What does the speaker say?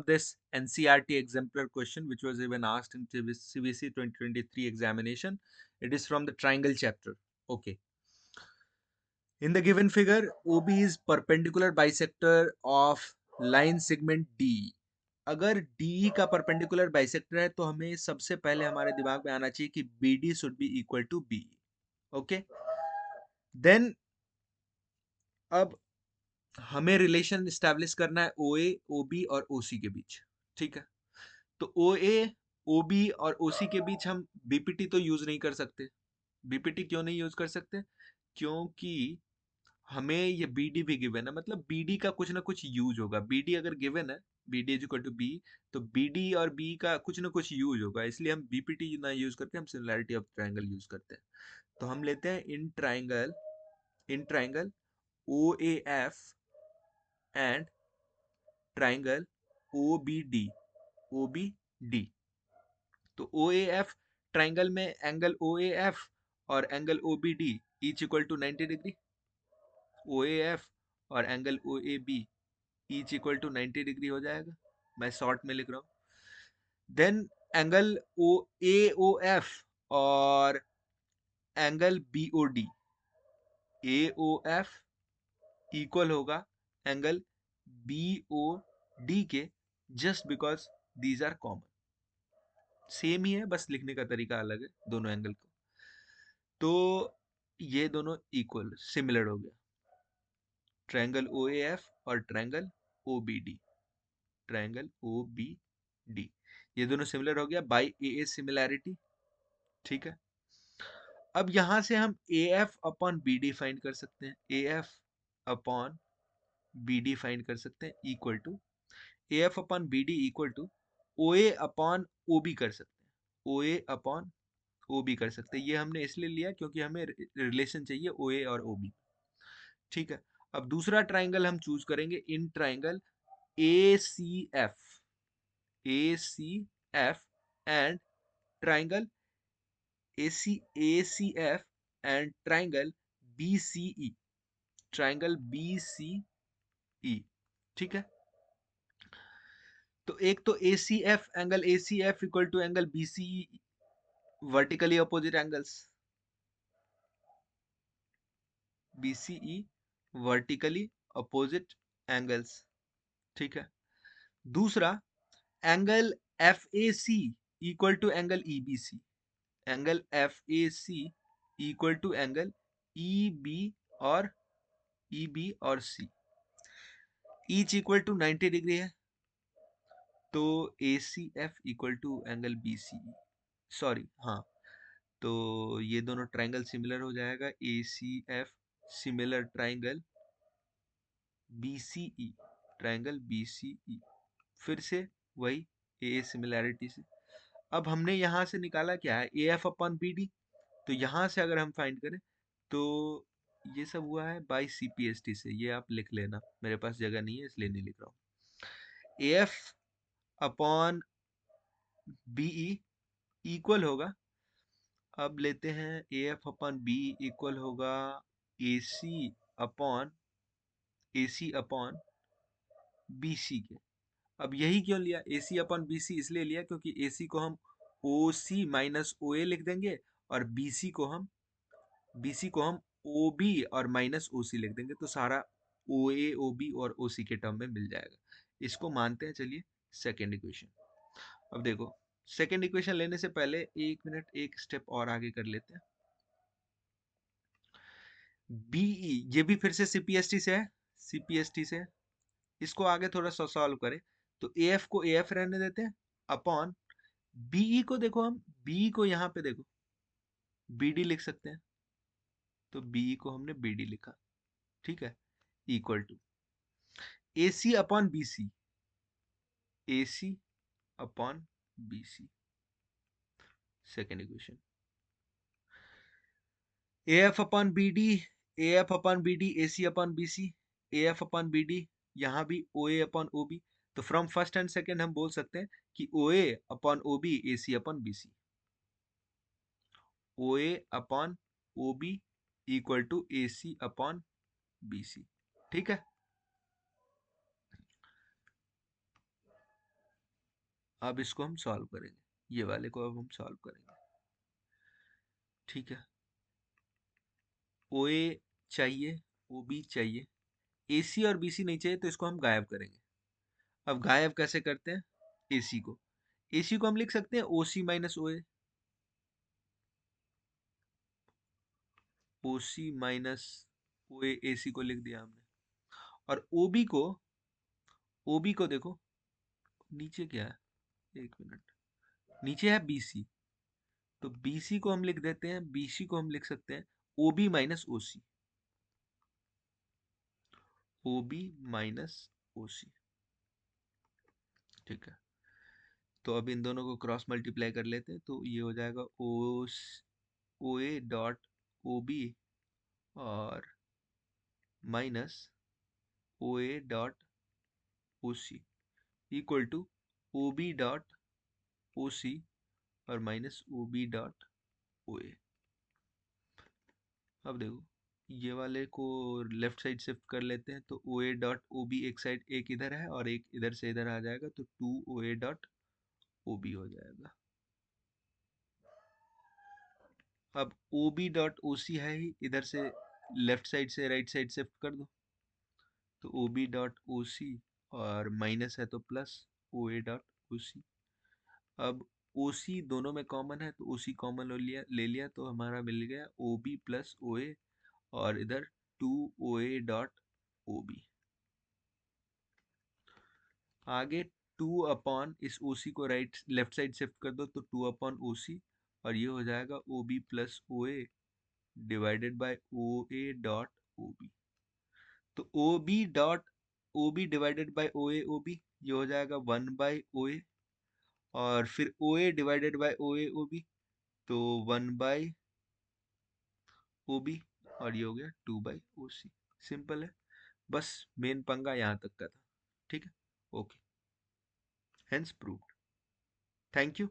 this NCERT exemplar question which was even asked in CBSE 2023 examination. It is from the triangle chapter. Okay. In the given figure, OB is perpendicular bisector of line segment D. अगर DE का perpendicular bisector है तो हमें सबसे पहले हमारे दिमाग में आना चाहिए कि BD should be equal to BE. Okay, then अब हमें रिलेशन स्टैब्लिश करना है OA, OB और OC के बीच. ठीक है, तो OA, OB और OC के बीच हम BPT तो यूज नहीं कर सकते. BPT क्यों नहीं यूज कर सकते? क्योंकि हमें ये BD भी गिवन है, मतलब BD का कुछ ना कुछ यूज होगा. BD अगर गिवन है, BD is equal to B, तो BD और B का कुछ ना कुछ यूज होगा, इसलिए हम BPT ना यूज करके हम सिमिलैरिटी ऑफ ट्रायंगल यूज करते हैं. तो हम लेते हैं in triangle OAF and triangle OBD. तो OAF ट्रायंगल में एंगल OAF और angle OBD each equal to 90 degree. OAF और angle OAB each equal to 90 degree हो जाएगा. मैं शॉर्ट में लिख रहा हूं. देन एंगल AOF और एंगल BOD, AOF इक्वल होगा एंगल BOD के, just because these are common. Same ही है, बस लिखने का तरीका अलग है दोनों एंगल को. तो ये दोनों इक्वल सिमिलर हो गया, ट्रायंगल OAF और ट्रायंगल OBD. ट्रायंगल OBD ये दोनों सिमिलर हो गया बाय AA सिमिलैरिटी. ठीक है, अब यहां से हम AF अपॉन BD फाइंड कर सकते हैं. AF अपॉन BD फाइंड कर सकते हैं equal to AF upon BD equal to OA upon OB कर सकते हैं. OA अपॉन OB कर सकते हैं. ये हमने इसलिए लिया क्योंकि हमें रिलेशन चाहिए OA और OB. ठीक है, अब दूसरा ट्राइंगल हम चूज करेंगे in triangle ACF and triangle ACF and triangle BCE. Triangle BCE. ठीक है, तो एक तो ACF angle ACF equal to angle BCE, vertically opposite angles. BCE vertically opposite angles. ठीक है, दूसरा angle FAC equal to angle EBC. Angle FAC equal to angle EB और C each equal to 90 degree है. तो ACF equal to angle BCE, sorry हाँ, तो ये दोनों ट्राइंगल सिमिलर हो जाएगा. ACF similar triangle BCE, triangle BCE. फिर से वही AA सिमिलैरिटी से. अब हमने यहां से निकाला क्या है, AF अपॉन BD. तो यहां से अगर हम फाइंड करें तो ये सब हुआ है बाय CPST से. ये आप लिख लेना, मेरे पास जगह नहीं है इसलिए नहीं लिख रहा हूँ. AF अपॉन BE इक्वल होगा, अब लेते हैं AF अपॉन BE इक्वल होगा AC अपॉन BC के. अब यही क्यों लिया AC अपॉन BC? इसलिए लिया क्योंकि AC को हम OC माइनस OA लिख देंगे और BC को हम OB और माइनस OC लिख देंगे, तो सारा OA OB और OC के टर्म में मिल जाएगा. इसको मानते हैं. चलिए सेकेंड इक्वेशन. अब देखो, सेकेंड इक्वेशन लेने से पहले एक मिनट एक स्टेप और आगे कर लेते हैं. BE ये भी फिर से CPST से है. CPST से इसको आगे थोड़ा सा सॉल्व करें तो AF को AF रहने देते हैं अपॉन BE को. देखो हम BE को यहाँ पे देखो BD लिख सकते हैं, तो BE को हमने BD लिखा. ठीक है, equal to AC upon BC, AC upon BC. Second equation. AF upon BD, AF upon BD, AC upon BC, AF upon BD, यहाँ भी OA अपॉन OB. तो फ्रॉम फर्स्ट एंड सेकेंड हम बोल सकते हैं कि OA upon OB AC upon BC. OA upon OB equal to AC upon BC. ठीक है, अब इसको हम सॉल्व करेंगे, ये वाले को अब हम सॉल्व करेंगे। ठीक है, ओ ए चाहिए, ओ बी चाहिए, ए सी और बी सी नहीं चाहिए, तो इसको हम गायब करेंगे। अब गायब कैसे करते हैं? ए सी को, ए सी को हम लिख सकते हैं ओ सी माइनस ओ ए, ओ सी माइनस ओ ए सी को लिख दिया हमने। और ओ बी को, ओ बी को देखो नीचे क्या है, एक मिनट, नीचे है बी सी, तो बी सी को हम लिख देते हैं, बी सी को हम लिख सकते हैं ओ बी माइनस ओ सी, ओ बी माइनस ओ सी। ठीक है, तो अब इन दोनों को क्रॉस मल्टीप्लाई कर लेते हैं, तो ये हो जाएगा O A dot O B और minus O A dot O C equal to O B dot O C और minus O B dot O A. अब देखो, ये वाले को लेफ्ट साइड शिफ्ट कर लेते हैं, तो ओ ए डॉट ओ बी एक साइड, एक इधर है और एक इधर से इधर आ जाएगा, तो two O A dot O B हो जाएगा। अब ओ बी डॉट ओ सी है ही, इधर से लेफ्ट साइड से राइट साइड शिफ्ट कर दो, तो O B dot O C और माइनस है तो plus O A dot O सी। अब ओ सी दोनों में कॉमन है, तो ओ सी कॉमन ले लिया तो हमारा मिल गया ओ बी प्लस ओ ए, और इधर two O A dot O B. आगे टू अपॉन इस ओ सी को राइट लेफ्ट साइड शिफ्ट कर दो, तो टू अपॉन ओ सी, और ये हो जाएगा O B plus O A divided by O A dot O B. तो O B dot O B divided by O B, ये हो जाएगा वन बाई ओ ए, और फिर O A divided by O B, तो one by O B, और ये हो गया two by O C. Simple है, बस मेन पंगा यहाँ तक का था। ठीक है, okay, hence proved. Thank you.